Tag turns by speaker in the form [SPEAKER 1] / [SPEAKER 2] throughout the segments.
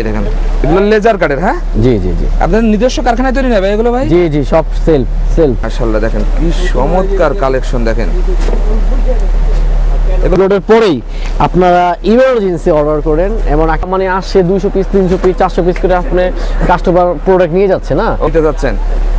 [SPEAKER 1] দেখেন এগুলো লেজার কাটের। হ্যাঁ
[SPEAKER 2] জি জি জি।
[SPEAKER 1] আপনাদের নিজস্ব কারখানায় তৈরি না ভাই এগুলো ভাই?
[SPEAKER 2] জি জি, সব সেলফ সেলফ।
[SPEAKER 1] মাশাআল্লাহ দেখেন কি চমৎকার কালেকশন দেখেন।
[SPEAKER 2] এগুলোর পরেই আপনারা ইমার্জেন্সি অর্ডার করেন, এমন মানে আসছে 200 পিস 300 পিস 400 পিস করে আপনি কাস্টমার প্রোডাক্ট নিয়ে যাচ্ছে না,
[SPEAKER 1] ওইটা যাচ্ছেন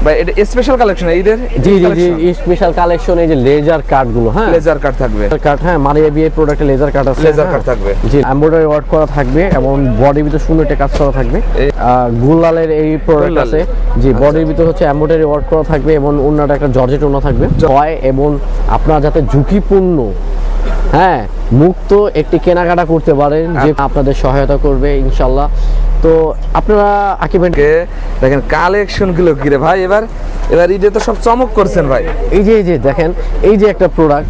[SPEAKER 1] ভাই। এটা স্পেশাল কালেকশন ঈদের?
[SPEAKER 2] জি জি জি, স্পেশাল কালেকশন। এই যে লেজার কাট গুলো, হ্যাঁ
[SPEAKER 1] লেজার কাট থাকবে।
[SPEAKER 2] কাট, হ্যাঁ মারিয়া বিয়ে প্রোডাক্টে লেজার কাট আছে,
[SPEAKER 1] লেজার কাট থাকবে।
[SPEAKER 2] জি, এমব্রয়ডারি ওয়ার্ক করা থাকবে এবং বডির ভিতর সুন্দর একটা কাজ করা থাকবে। গুলালের এই প্রোডাক্ট আছে, জি বডির ভিতর হচ্ছে এমব্রয়ডারি ওয়ার্ক করা থাকবে এবং ওন্নাটা একটা জর্জেট ওন্না থাকবে হয়, এবং আপনারা যাতে ঝুঁকিপূর্ণ হ্যাঁ মুক্ত একটি কেনাকাটা করতে পারেন, যে আপনাদের সহায়তা করবে ইনশাল্লাহ। তো আপনারা আকিব
[SPEAKER 1] দেখেন কালেকশন গুলো কি রে ভাই, এবার ঈদে তো সব চমক করছেন ভাই।
[SPEAKER 2] এই যে দেখেন, এই যে একটা প্রোডাক্ট,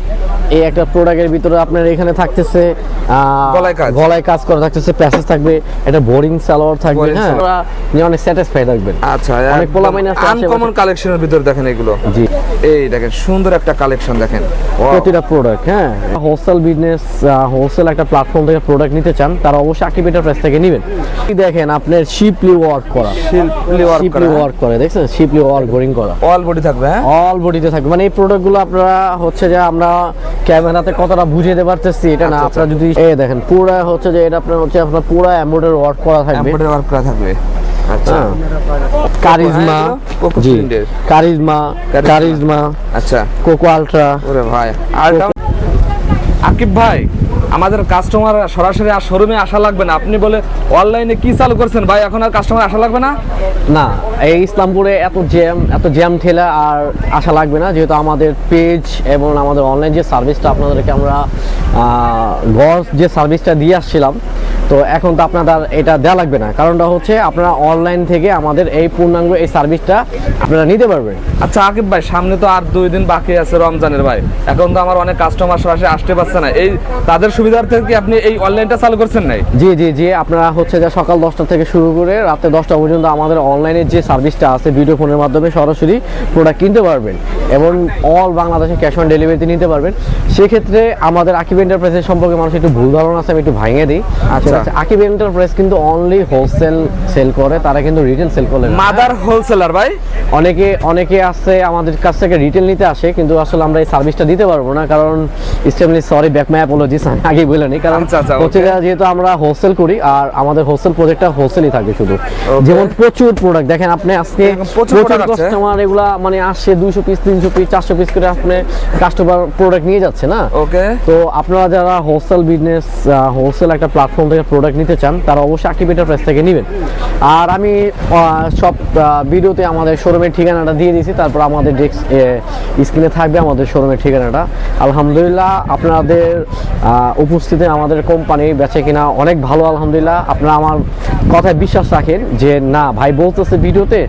[SPEAKER 2] এই একটা প্রোডাক্টের ভিতরে আপনার এখানে থাকতেছে গলায় কাজ করা থাকতেছে, প্যাসেজ থাকবে, এটা বোরিং সালোয়ার থাকবে, হ্যাঁ আপনি অনেক স্যাটিসফাই থাকবেন।
[SPEAKER 1] আচ্ছা,
[SPEAKER 2] অনেক পোলামাইন আছে
[SPEAKER 1] আনকমন কালেকশনের ভিতর দেখেন এগুলো। জি এই দেখেন সুন্দর একটা কালেকশন দেখেন
[SPEAKER 2] প্রতিটা প্রোডাক্ট। হ্যাঁ হোলসেল বিজনেস, হোলসেল একটা প্ল্যাটফর্ম থেকে প্রোডাক্ট নিতে চান, তারা অবশ্যই আকিব এন্টারপ্রাইজ থেকে নেবেন। দেখেন আপনার শিপলি ওয়ার্ক করা, শিপলি ওয়ার্ক করে, দেখছেন শিপলি ওয়ার্ক বোরিং করা,
[SPEAKER 1] অল বডি থাকবে। হ্যাঁ অল
[SPEAKER 2] বডিতে থাকবে। মানে এই প্রোডাক্টগুলো আপনারা হচ্ছে যে আমরা ক্যামেরাতে কতটা বুঝাতে পারতেছি এটা না, আপনারা যদি এই দেখেন পুরো হচ্ছে যে এটা আপনার পুরো এমব্রয়ডারি ওয়ার্ক করা থাকবে,
[SPEAKER 1] এমব্রয়ডারি ওয়ার্ক করা থাকবে। আচ্ছা
[SPEAKER 2] কারিজমা, জি কারিজমা,
[SPEAKER 1] আচ্ছা
[SPEAKER 2] কোকো আলট্রা।
[SPEAKER 1] ওরে ভাই আলট্রা। আকিব ভাই আমাদের কাস্টমার সরাসরি আর শোরুমে আসা লাগবে না, আপনি বলে অনলাইনে কি চালু করছেন ভাই, এখন আর কাস্টমার আসা লাগবে না?
[SPEAKER 2] না, এই ইসলামপুরে এত জ্যাম ঠেলা আর আসা লাগবে না, যেহেতু আমাদের পেজ এবং আমাদের অনলাইন যে সার্ভিসটা আপনাদেরকে আমরা গজ যে সার্ভিসটা দিয়ে আসছিলাম, তো এখন তো আপনাদের এটা দেওয়া লাগবে না। কারণটা হচ্ছে আপনারা অনলাইন থেকে আমাদের এই পূর্ণাঙ্গ এই সার্ভিসটা আপনারা নিতে পারবেন।
[SPEAKER 1] আচ্ছা আকিব ভাই সামনে তো আর 2 দিন বাকি আছে রমজানের ভাই, এখন তো আমার অনেক কাস্টমার সরাসরি আসতে পারছে না, এই তাদের সুবিধার্থে কি আপনি এই অনলাইনটা চালু করছেন নাই?
[SPEAKER 2] জি জি জি, আপনারা হচ্ছে যে সকাল 10টা থেকে শুরু করে রাতে 10টা পর্যন্ত আমাদের অনলাইনের যে সার্ভিসটা আছে ভিডিও ফোনের মাধ্যমে সরাসরি প্রোডাক্ট কিনতে পারবেন এবং অল বাংলাদেশে ক্যাশ অন ডেলিভারিতে নিতে পারবেন। সেক্ষেত্রে আমাদের আকিব এন্টারপ্রাইজের সম্পর্কে মানুষ একটু ভুল ধারণা আছে, আমি একটু ভাঙিয়ে দিই। আচ্ছা আকিব এন্টারপ্রাইজ কিন্তু অনলি হোলসেল সেল করে, তারা কিন্তু রিটেল সেল করে না।
[SPEAKER 1] মাদার হোলসেলার ভাই।
[SPEAKER 2] অনেকে আছে আমাদের কাছ থেকে রিটেল নিতে আসে, কিন্তু আসলে আমরা এই সার্ভিসটা দিতে পারবো না, কারণ extremely sorry, back my apologies, আমি আগে বলে নিই। কারণ হচ্ছে যেহেতু আমরা হোলসেল করি আর আমাদের হোলসেল প্রজেক্টটা হোলসেলই থাকে শুধু, যেমন প্রচুর প্রোডাক্ট দেখেন আপনি আজকে প্রচুর কাস্টমার এগুলা মানে আসছে 200 পিস 300 পিস 400 পিস করে আপনি কাস্টমার প্রোডাক্ট নিয়ে যাচ্ছে না। ওকে, তো আপনারা যারা হোলসেল বিজনেস, হোলসেল একটা প্ল্যাটফর্ম থেকে প্রোডাক্ট নিতে চান, তারা অবশ্যই আকিব এন্টারপ্রাইজ থেকে নেবেন। আর আমি সব ভিডিওতে আমাদের শোরুমের ঠিকানাটা দিয়ে দিয়েছি, তারপর আমাদের স্ক্রিনে থাকবে আমাদের শোরুমের ঠিকানাটা। আলহামদুলিল্লাহ আপনাদের উপস্থিতি আমাদের কোম্পানি বেচে কিনা অনেক ভালো আলহামদুলিল্লাহ। আপনারা আমার কথায় বিশ্বাস রাখেন যে না ভাই বলতেছে ভিডিওতে,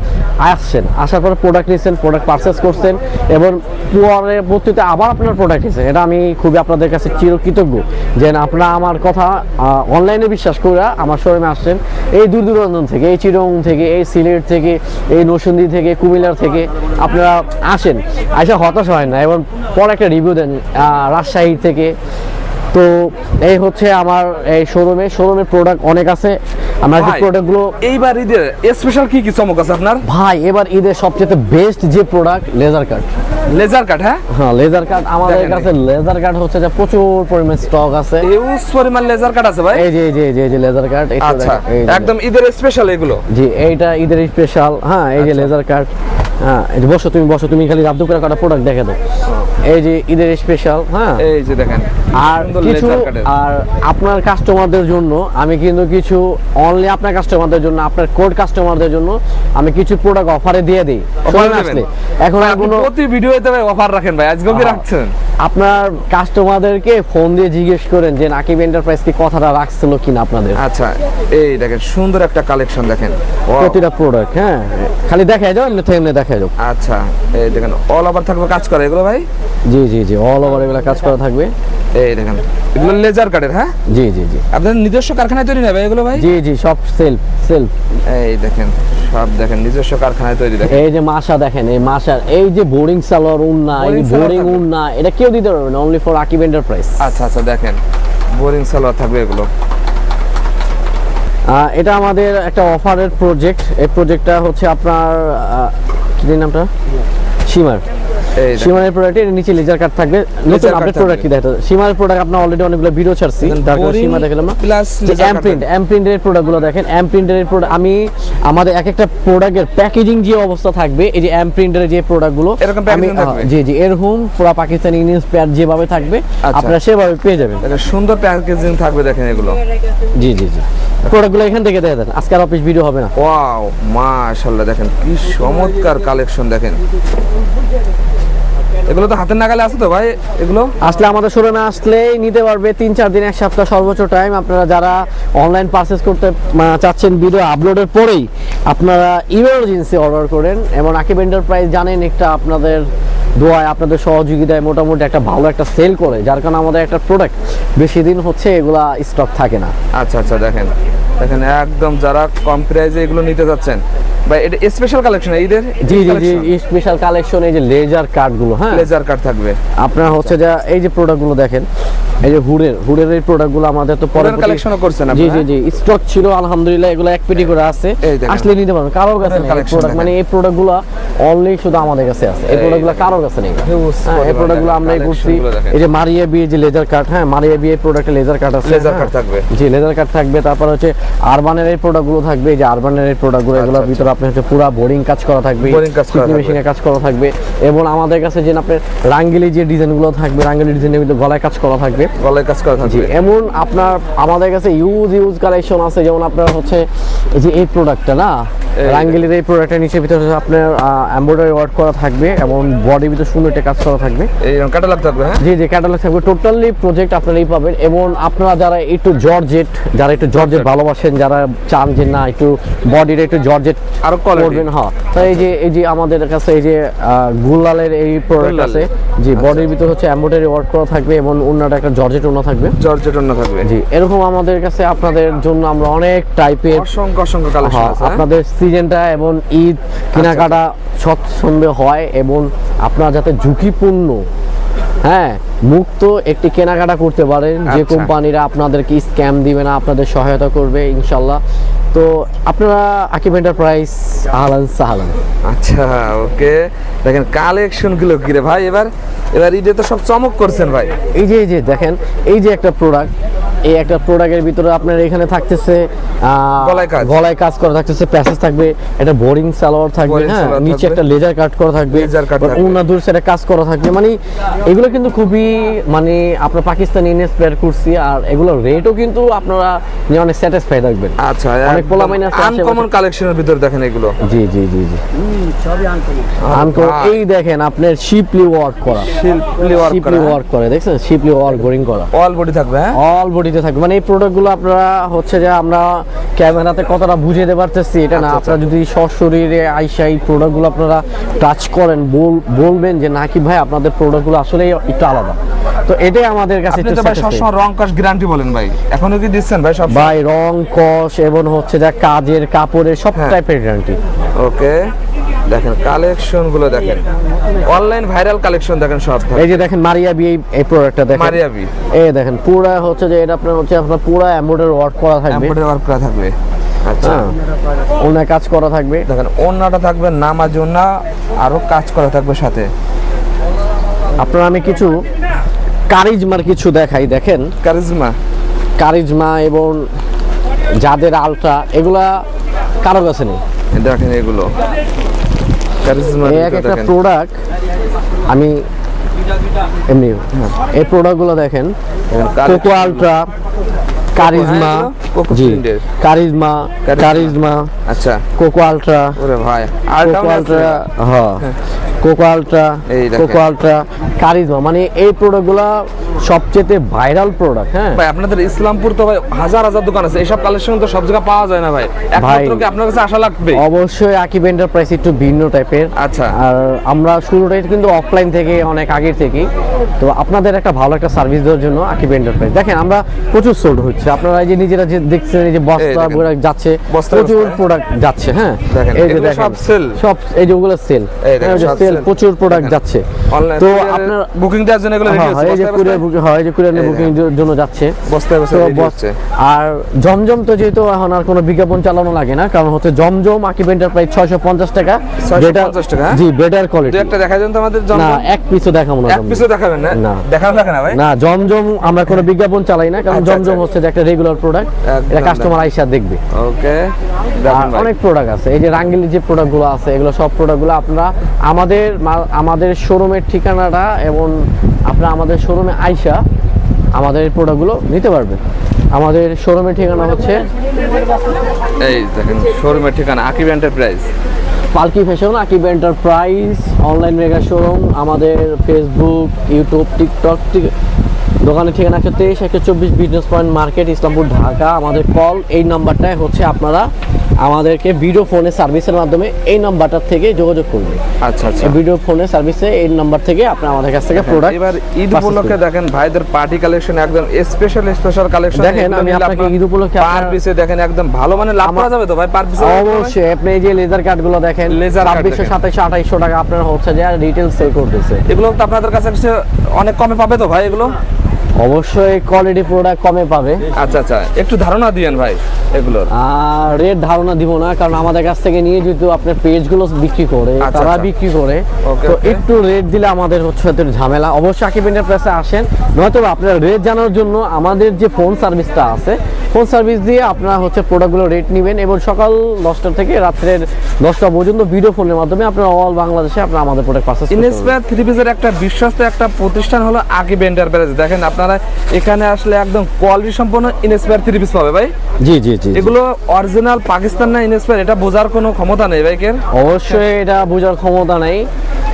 [SPEAKER 2] আসছেন, আসার পর প্রোডাক্ট নিচ্ছেন, প্রোডাক্ট পারচেস করছেন এবং পরবর্তীতে আবার আপনার প্রোডাক্ট নিচ্ছেন, এটা আমি খুবই আপনাদের কাছে চিরকৃতজ্ঞ যে আপনারা আমার কথা অনলাইনে বিশ্বাস করে আমার শোরুমে আসছেন। এই দূর দূরান্ত থেকে, এই চিরং থেকে, এই সিলেট থেকে, এই নরসিংদী থেকে, কুমিল্লার থেকে আপনারা আসেন, আসে হতাশ হয় না এবং পরে একটা রিভিউ দেন রাজশাহী থেকে। তো এই হচ্ছে আমার এই শোরুমের প্রোডাক্ট অনেক আছে। আমরা যে প্রোডাক্টগুলো
[SPEAKER 1] এইবার ঈদের স্পেশাল কি চমক আছে আপনার
[SPEAKER 2] ভাই? এবার ঈদের সবচেয়ে বেস্ট যে product laser cut.
[SPEAKER 1] Laser cut? হ্যাঁ
[SPEAKER 2] লেজার কাট আমাদের কাছে লেজার কাট হচ্ছে যে প্রচুর পরিমাণ স্টক আছে,
[SPEAKER 1] ইউজ পরিমাণ লেজার কাট আছে ভাই।
[SPEAKER 2] এই যে লেজার কাট,
[SPEAKER 1] আচ্ছা একদম ঈদের স্পেশাল এগুলো।
[SPEAKER 2] জি এইটা ঈদের স্পেশাল। হ্যাঁ এই যে লেজার কাট, হ্যাঁ এই যে বসো তুমি খালি রাব্দু করে কাটা প্রোডাক্ট দেখে দাও। এই যে ঈদের স্পেশাল। হ্যাঁ এই যে দেখেন আর কিছু, আর আপনার কাস্টমারদের জন্য আমি কিন্তু কিছু অনলি আপনার কাস্টমারদের জন্য, আপনার কোড কাস্টমারদের জন্য আমি কিছু প্রোডাক্ট অফারে দিয়ে দিই। এখন কোনো
[SPEAKER 1] প্রতি ভিডিওতে ভাই অফার রাখেন ভাই, আজকে কি রাখছেন?
[SPEAKER 2] আপনার কাস্টমারদেরকে ফোন দিয়ে জিজ্ঞেস করেন যে আকিব এন্টারপ্রাইজ কি কথাটা রাখছিল কিনা আপনাদের।
[SPEAKER 1] আচ্ছা এই দেখেন সুন্দর একটা কালেকশন দেখেন
[SPEAKER 2] প্রতিটা প্রোডাক্ট। হ্যাঁ খালি দেখাই যাও, এমনি দেখাই যাও।
[SPEAKER 1] আচ্ছা এই দেখেন অল ওভার থাকবে কাজ করে এগুলো ভাই।
[SPEAKER 2] জি অল ওভার এগুলো কাজ করা থাকবে।
[SPEAKER 1] এই দেখেন এগুলো লেজার কাটের। হ্যাঁ জি আপনাদের নিজস্ব কারখানায় তৈরি না ভাই এগুলো ভাই?
[SPEAKER 2] জি সব সেলফ।
[SPEAKER 1] এই দেখেন সব দেখেন নিজস্ব কারখানায় তৈরি। দেখেন
[SPEAKER 2] এই যে মাশা, দেখেন এই মাশার এই যে বোরিং সালোয়ার উন্না, এই বোরিং উন্না এটা কেউ দিতে পারবে না, অনলি ফর আকিব এন্টারপ্রাইজ।
[SPEAKER 1] আচ্ছা দেখেন বোরিং সালোয়ার থাকবে এগুলো।
[SPEAKER 2] এটা আমাদের একটা অফারের প্রজেক্ট। এই প্রজেক্টটা হচ্ছে আপনার কি নামটা, শিমার। সীমারের প্রোডাক্টের নিচে লেজার কাট থাকবে, নতুন আপডেট প্রোডাক্ট কি দেখো। সীমারের প্রোডাক্ট আপনারা অলরেডি অনেকগুলো ভিডিও ছাড়ছি, তার কারণে সীমা দেখালাম না। এমপ্রিন্টের প্রোডাক্টগুলো দেখেন, এমপ্রিন্টের প্রোডাক্ট আমি আমাদের এক একটা প্রোডাক্টের প্যাকেজিং যে অবস্থা থাকবে, এই যে এমপ্রিন্টের যে প্রোডাক্টগুলো আমি জি জি এরকম পুরো পাকিস্তানি ইংলিশ প্যাড যেভাবে থাকবে আপনারা সেভাবে পেয়ে যাবেন।
[SPEAKER 1] এটা সুন্দর প্যাকেজিং থাকবে দেখেন এগুলো।
[SPEAKER 2] জি জি জি প্রোডাক্টগুলো এখান থেকে দেখে দেন, আজকে আর অফিস ভিডিও হবে না।
[SPEAKER 1] ওয়াও মাশাআল্লাহ, দেখেন কি চমৎকার কালেকশন। দেখেন এগুলো তো হাতের নাগালে আছে তো ভাই, এগুলো
[SPEAKER 2] আসলে আমাদের শোরুমে আসলেই নিতে পারবে ৩-৪ দিন, এক সপ্তাহ সর্বোচ্চ টাইম। আপনারা যারা অনলাইন পারচেজ করতে চাচ্ছেন ভিডিও আপলোডের পরেই আপনারা ইমার্জেন্সি অর্ডার করেন। এবং আকিব এন্টারপ্রাইজ জানেন একটা আপনাদের দোয়ায় আপনাদের সহযোগিতায় মোটামুটি একটা ভালো একটা সেল করে, যার কারণে আমাদের একটা প্রোডাক্ট বেশি দিন হচ্ছে এগুলা স্টক থাকে না।
[SPEAKER 1] আচ্ছা আচ্ছা দেখেন দেখেন একদম যারা কম প্রাইসে এগুলো নিতে যাচ্ছেন ভাই, এটা স্পেশাল কালেকশন ঈদের।
[SPEAKER 2] জি জি জি স্পেশাল কালেকশন, এই যে লেজার কাটগুলো, হ্যাঁ
[SPEAKER 1] লেজার কাট থাকবে।
[SPEAKER 2] আপনারা হচ্ছে যে এই যে প্রোডাক্টগুলো দেখেন, এই যে হুডের এই প্রোডাক্টগুলো আমাদের তো পরে
[SPEAKER 1] কালেকশনও করছেন
[SPEAKER 2] আপনারা। জি জি জি স্টক ছিল আলহামদুলিল্লাহ, এগুলো এক পেটি করে আছে, আসলে নিতে পারবেন। কারোর কাছে নেই প্রোডাক্ট, মানে এই প্রোডাক্টগুলো অনলি শুধু আমাদের কাছে আছে, এই প্রোডাক্টগুলো কারোর কাছে নেই। হ্যাঁ এই প্রোডাক্টগুলো আমরাই করছি। এই যে মারিয়া বি যে লেজার কাট, হ্যাঁ মারিয়া বি এই প্রোডাক্টে লেজার কাট আছে,
[SPEAKER 1] লেজার কাট থাকবে।
[SPEAKER 2] জি লেজার কাট থাকবে। তারপর হচ্ছে আরবানের এই প্রোডাক্টগুলো থাকবে, এই যে আরবানের এই প্রোডাক্টগুলো, এগুলোর ভিতরে আপনি হচ্ছে পুরো বোরিং কাজ করা থাকবে, মেশিনে কাজ করা থাকবে। এবং আমাদের কাছে যে আপনার রাঙ্গিলি যে ডিজাইনগুলো থাকবে, রাঙ্গিলি ডিজাইনের ভিতরে গলায় কাজ করা থাকবে,
[SPEAKER 1] গলায় কাজ করা থাকবে।
[SPEAKER 2] এমন আপনার আমাদের কাছে ইউজ কালেকশন আছে। যেমন আপনার হচ্ছে এই যে এই প্রোডাক্টটা না, রাঙ্গিলির এই প্রোডাক্টের নিচে ভিতরে আপনার এমব্রয়ডারি ওয়ার্ক করা থাকবে এবং বডির ভিতরে সুন্দর একটা কাজ করা থাকবে,
[SPEAKER 1] এই ক্যাটালগ থাকবে। হ্যাঁ
[SPEAKER 2] জি জি ক্যাটালগ থাকবে, টোটালি প্রজেক্ট আপনারাই পাবেন। এবং আপনারা যারা একটু জর্জেট ভালোবাসেন, যারা চান যে না একটু বডির একটু জর্জেট
[SPEAKER 1] আরো
[SPEAKER 2] করবেন, হ্যাঁ তাই এই যে আমাদের কাছে এই যে গুলালের এই প্রোডাক্ট আছে। জি বডির ভিতরে হচ্ছে এমব্রয়ডারি ওয়ার্ক করা থাকবে এবং অন্যটা একটা জর্জেট ওনা থাকবে,
[SPEAKER 1] জর্জেট ওনা থাকবে।
[SPEAKER 2] জি এরকম আমাদের কাছে আপনাদের জন্য আমরা অনেক টাইপের
[SPEAKER 1] অসংখ্য কালেকশন আছে।
[SPEAKER 2] আপনাদের সিজনটা এবং ঈদ কেনাকাটা স্বচ্ছন্দে হয় এবং আপনারা যাতে ঝুঁকিপূর্ণ হ্যাঁ মুক্ত একটি কেনাকাটা করতে পারেন, যে কোম্পানিরা আপনাদেরকে স্ক্যাম দিবে না, আপনাদের সহায়তা করবে ইনশাল্লাহ। তো আপনারা আকিব এন্টারপ্রাইজ আহলান সাহলান।
[SPEAKER 1] আচ্ছা ওকে দেখেন কালেকশন গুলো কি রে ভাই, এবার ঈদে তো সব চমক করছেন ভাই।
[SPEAKER 2] এই যে দেখেন এই যে একটা প্রোডাক্ট, এই একটা প্রোডাক্টের ভিতরে আপনার এখানে থাকতেছে গলায় কাজ করা থাকতেছে, প্যাসেজ থাকবে, এটা বোরিং সালোয়ার থাকবে, হ্যাঁ নিচে একটা লেজার কাট করা থাকবে, ওনা দূর সাইডে কাজ করা থাকবে। মানে এগুলো কিন্তু খুবই মানে আপনার পাকিস্তানি ইন্সপায়ার করছি, আর এগুলোর রেটও কিন্তু আপনারা অনেক স্যাটিসফাই থাকবেন।
[SPEAKER 1] আচ্ছা
[SPEAKER 2] অনেক পোলামাইন আছে
[SPEAKER 1] আনকমন কালেকশনের ভিতর দেখেন এগুলো।
[SPEAKER 2] জি জি জি জি সবই আনকমন। এই দেখেন আপনার শিপলি ওয়ার্ক করা, শিপলি ওয়ার্ক করে দেখছেন, শিপলি ওয়ার্ক বোরিং করা,
[SPEAKER 1] অল বডি থাকবে। হ্যাঁ
[SPEAKER 2] অল বডিতে থাকবে। মানে এই প্রোডাক্টগুলো আপনারা হচ্ছে যে আমরা ক্যামেরাতে কতটা বুঝাতে পারতেছি এটা না, আপনারা যদি সশরীরে আইসা এই প্রোডাক্টগুলো আপনারা টাচ করেন, বলবেন যে নাকি ভাই আপনাদের প্রোডাক্টগুলো আসলে একটু আলাদা। তো এটাই আমাদের কাছে
[SPEAKER 1] আপনি তো ভাই সবসময় রং কস গ্যারান্টি বলেন ভাই, এখনো কি দিচ্ছেন ভাই? সব
[SPEAKER 2] ভাই রং কস এবং হচ্ছে যে কাজের কাপড়ের সব টাইপের গ্যারান্টি।
[SPEAKER 1] ওকে দেখেন কালেকশন গুলো দেখেন, অনলাইন ভাইরাল কালেকশন দেখেন সব।
[SPEAKER 2] এই যে দেখেন মারিয়া বি এই প্রোডাক্টটা দেখেন,
[SPEAKER 1] মারিয়া বি
[SPEAKER 2] এই দেখেন পুরো হচ্ছে যে এটা আপনার পুরো এমব্রয়ডারি ওয়ার্ক করা থাকবে,
[SPEAKER 1] এমব্রয়ডারি ওয়ার্ক করা থাকবে। আচ্ছা
[SPEAKER 2] ওনা কাজ করা থাকবে,
[SPEAKER 1] দেখেন ওনাটা থাকবে নামাজ ওনা, আরো কাজ করা থাকবে সাথে।
[SPEAKER 2] আপনারা আমি কিছু কারিজমার কিছু দেখাই, দেখেন কারিজমা এবং যাদের আলট্রা এগুলা কারো কাছে নেই।
[SPEAKER 1] দেখেন এগুলো কারিজমা
[SPEAKER 2] একটা প্রোডাক্ট আমি এমনি এই প্রোডাক্টগুলো দেখেন, কোকো আলট্রা, কারিজমা, জি কারিজমা,
[SPEAKER 1] আচ্ছা
[SPEAKER 2] কোকো আলট্রা,
[SPEAKER 1] ওরে ভাই
[SPEAKER 2] কোকো আলট্রা, হ্যাঁ কোকো আলট্রা, কারিজমা। মানে এই প্রোডাক্টগুলো সবচেয়ে ভাইরাল প্রোডাক্ট। হ্যাঁ
[SPEAKER 1] ভাই আপনাদের ইসলামপুর তো ভাই হাজার দোকান আছে, এইসব কালেকশন তো সব জায়গায় পাওয়া যায় না ভাই, একমাত্র কি আপনার কাছে আসা লাগবে?
[SPEAKER 2] অবশ্যই আকিব এন্টারপ্রাইজ একটু ভিন্ন টাইপের।
[SPEAKER 1] আচ্ছা
[SPEAKER 2] আর আমরা শুরুটাই কিন্তু অফলাইন থেকে অনেক আগের থেকে, তো আপনাদের একটা ভালো একটা সার্ভিস দেওয়ার জন্য আকিব এন্টারপ্রাইজ। দেখেন আমরা প্রচুর সোল্ড হচ্ছে, আপনারা এই যে নিজেরা যে দেখছেন এই যে বস্তা যাচ্ছে, প্রচুর প্রোডাক্ট যাচ্ছে। হ্যাঁ এই যে দেখেন সব এই যে ওগুলো সেল, প্রচুর প্রোডাক্ট যাচ্ছে। তো আপনার
[SPEAKER 1] বুকিং দেওয়ার জন্য এগুলো রেডি আছে,
[SPEAKER 2] এই যে কুরিয়ার বুকিং হয়, যে কুরিয়ারে বুকিং এর জন্য যাচ্ছে।
[SPEAKER 1] বস্তায়
[SPEAKER 2] তো
[SPEAKER 1] বস্তায় রেডি হচ্ছে।
[SPEAKER 2] আর জমজম তো যেহেতু এখন আর কোনো বিজ্ঞাপন চালানো লাগে না, কারণ হচ্ছে জমজম আকিব এন্টারপ্রাইজ 650 টাকা।
[SPEAKER 1] 650 টাকা?
[SPEAKER 2] জি, বেটার কোয়ালিটি।
[SPEAKER 1] দুই একটা দেখাই দেন তো আমাদের
[SPEAKER 2] না,
[SPEAKER 1] জমজম।
[SPEAKER 2] এক পিসও দেখাবো না।
[SPEAKER 1] এক পিসও দেখাবেন না?
[SPEAKER 2] না।
[SPEAKER 1] দেখানো লাগে না ভাই?
[SPEAKER 2] না, জমজম আমরা কোনো বিজ্ঞাপন চালাই না, কারণ
[SPEAKER 1] আচ্ছা,
[SPEAKER 2] জমজম
[SPEAKER 1] আচ্ছা।
[SPEAKER 2] হচ্ছে যে একটা রেগুলার প্রোডাক্ট,
[SPEAKER 1] একদম
[SPEAKER 2] এটা কাস্টমার আইসা দেখবে।
[SPEAKER 1] ওকে,
[SPEAKER 2] আর অনেক প্রোডাক্ট আছে, এই যে রাঙ্গিলি যে প্রোডাক্টগুলো আছে, এগুলো সব প্রোডাক্টগুলো আপনারা আমাদের শোরুমের ঠিকানাটা এবং আপনারা আমাদের শোরুমে আইসা আমাদের এই প্রোডাক্টগুলো নিতে পারবেন। আমাদের শোরুমের ঠিকানা হচ্ছে
[SPEAKER 1] এই দেখেন শোরুমের ঠিকানা Akib enterprise,
[SPEAKER 2] Palki fashion, Akib enterprise online mega showroom. আমাদের ফেসবুক, ইউটিউব, টিকটক, দোকানের ঠিকানা হচ্ছে 23-124 business point market, Islampur, Dhaka. আমাদের কল এই নাম্বারটায় হচ্ছে আপনারা আমাদেরকে ভিডিও ফোনে সার্ভিসের মাধ্যমে এই নাম্বারটা থেকে যোগাযোগ করবেন।
[SPEAKER 1] আচ্ছা আচ্ছা।
[SPEAKER 2] ভিডিও ফোনে সার্ভিসে এই নাম্বার থেকে আপনি আমাদের কাছ থেকে প্রোডাক্ট।
[SPEAKER 1] এবার ঈদ উপলক্ষে দেখেন ভাইদের পার্টি কালেকশন একদম স্পেশাল কালেকশন।
[SPEAKER 2] দেখেন আমি আপনাকে ঈদ উপলক্ষে
[SPEAKER 1] পার পিসে দেখেন একদম ভালো মানে লাভ করা যাবে তো ভাই পার পিসে?
[SPEAKER 2] অবশ্যই। আপনি এই যে লেজার কাটগুলো দেখেন,
[SPEAKER 1] লেজার কাট
[SPEAKER 2] 2600, 2700, 2800 টাকা আপনার হচ্ছে যে রিটেল সেল করতেছে।
[SPEAKER 1] এগুলো তো আপনাদের কাছে অনেক কমে পাবে তো ভাই এগুলো?
[SPEAKER 2] অবশ্যই কোয়ালিটি প্রোডাক্ট কমে পাবে।
[SPEAKER 1] আচ্ছা আচ্ছা, একটু ধারণা দিয়েন ভাই এগুলোর।
[SPEAKER 2] আর রেট ধারণা দিব না, কারণ আমাদের কাছ থেকে নিয়ে যেহেতু আপনার পেজগুলো বিক্রি করে,
[SPEAKER 1] আচ্ছা,
[SPEAKER 2] তারা
[SPEAKER 1] আচ্ছা।
[SPEAKER 2] বিক্রি করে,
[SPEAKER 1] ওকে,
[SPEAKER 2] তো
[SPEAKER 1] ওকে।
[SPEAKER 2] একটু রেট দিলে আমাদের হচ্ছে এত ঝামেলা। অবশ্যই আকিব এন্টারপ্রাইজে আসেন, নয়তো আপনার রেট জানার জন্য আমাদের যে ফোন সার্ভিসটা আছে, ফোন সার্ভিস দিয়ে আপনারা হচ্ছে প্রোডাক্টগুলো রেট নেবেন এবং সকাল 10টা থেকে রাত্রের 10টা পর্যন্ত ভিডিও ফোনের মাধ্যমে আপনারা অল বাংলাদেশে আপনারা আমাদের প্রোডাক্ট পারচেজ করতে পারবেন।
[SPEAKER 1] ইনস্পায়ার থ্রি পিসের একটা বিশ্বস্ত একটা প্রতিষ্ঠান হলো আকিব এন্টারপ্রাইজ। দেখেন আপনারা এখানে আসলে একদম কোয়ালিটি সম্পন্ন ইনস্পায়ার থ্রি পিস পাবে ভাই।
[SPEAKER 2] জি জি জি।
[SPEAKER 1] এগুলো অরিজিনাল পাকিস্তান না ইনস্পায়ার এটা বোঝার কোনো ক্ষমতা নেই ভাইকের?
[SPEAKER 2] অবশ্যই এটা বোঝার ক্ষমতা নেই,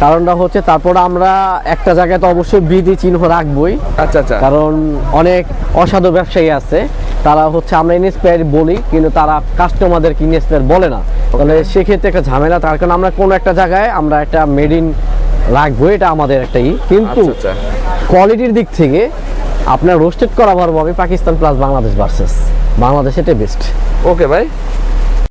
[SPEAKER 2] কারণটা হচ্ছে তারপর আমরা একটা জায়গায় তো অবশ্যই বিধি চিহ্ন রাখবই।
[SPEAKER 1] আচ্ছা আচ্ছা।
[SPEAKER 2] কারণ অনেক অসাধু ব্যবসায়ী আছে, তারা হচ্ছে আমরা ইনস্পায়ার বলি কিন্তু তারা কাস্টমারদেরকে ইনস্পায়ার বলে না, তাহলে সেক্ষেত্রে একটা ঝামেলা। তার কারণ আমরা কোনো একটা জায়গায় আমরা একটা মেড ইন রাখবো, এটা আমাদের একটাই। কিন্তু
[SPEAKER 1] আচ্ছা,
[SPEAKER 2] কোয়ালিটির দিক থেকে আপনার রোস্টেড করা পারবো আমি পাকিস্তান প্লাস বাংলাদেশ ভার্সেস বাংলাদেশ, এটা বেস্ট।
[SPEAKER 1] ওকে ভাই,